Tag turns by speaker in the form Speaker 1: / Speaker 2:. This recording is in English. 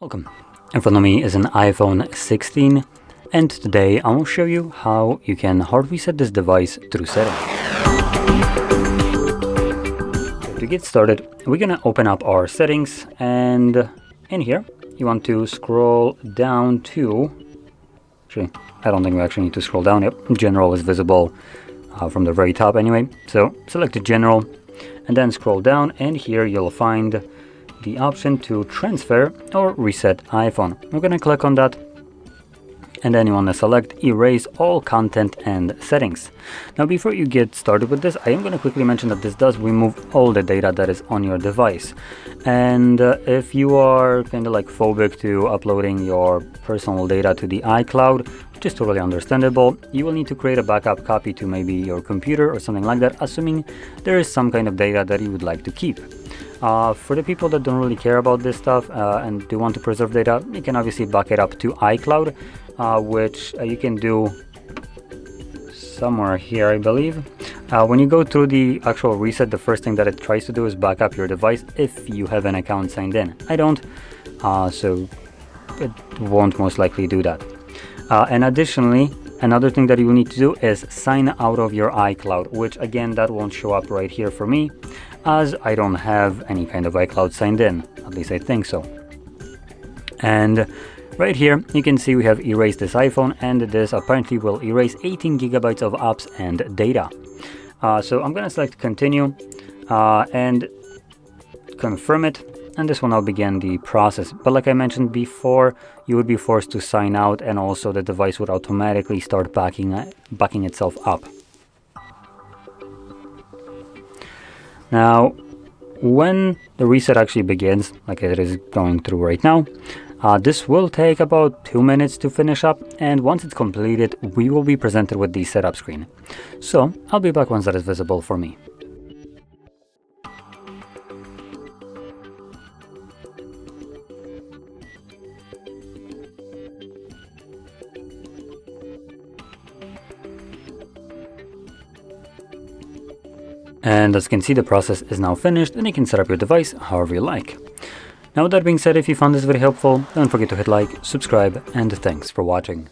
Speaker 1: Welcome. In front of me is an iPhone 16, and today I will show you how you can hard reset this device through settings. So to get started, we're gonna open up our settings, and in here you want to scroll down to, actually I don't think we actually need to scroll down. Yep, general is visible from the very top anyway. So select the general and then scroll down, and here you'll find the option to transfer or reset iPhone. We're going to click on that, and then you want to select erase all content and settings. Now before you get started with this, I am going to quickly mention that this does remove all the data that is on your device, and if you are kind of like phobic to uploading your personal data to the iCloud, which is totally understandable, you will need to create a backup copy to maybe your computer or something like that, assuming there is some kind of data that you would like to keep. For the people that don't really care about this stuff and do want to preserve data, you can obviously back it up to iCloud, which you can do somewhere here, I believe. When you go through the actual reset, the first thing that it tries to do is back up your device if you have an account signed in. I don't, so it won't most likely do that. And additionally, another thing that you will need to do is sign out of your iCloud, which again, that won't show up right here for me, as I don't have any kind of iCloud signed in, at least I think so. And right here you can see we have erased this iPhone, and this apparently will erase 18 gigabytes of apps and data. So I'm gonna select continue and confirm it, and this will now begin the process. But like I mentioned before, you would be forced to sign out, and also the device would automatically start backing itself up. Now, when the reset actually begins, like it is going through right now, this will take about 2 minutes to finish up, and once it's completed, we will be presented with the setup screen. So I'll be back once that is visible for me. And as you can see, the process is now finished, and you can set up your device however you like. Now with that being said, if you found this video helpful, don't forget to hit like, subscribe, and thanks for watching.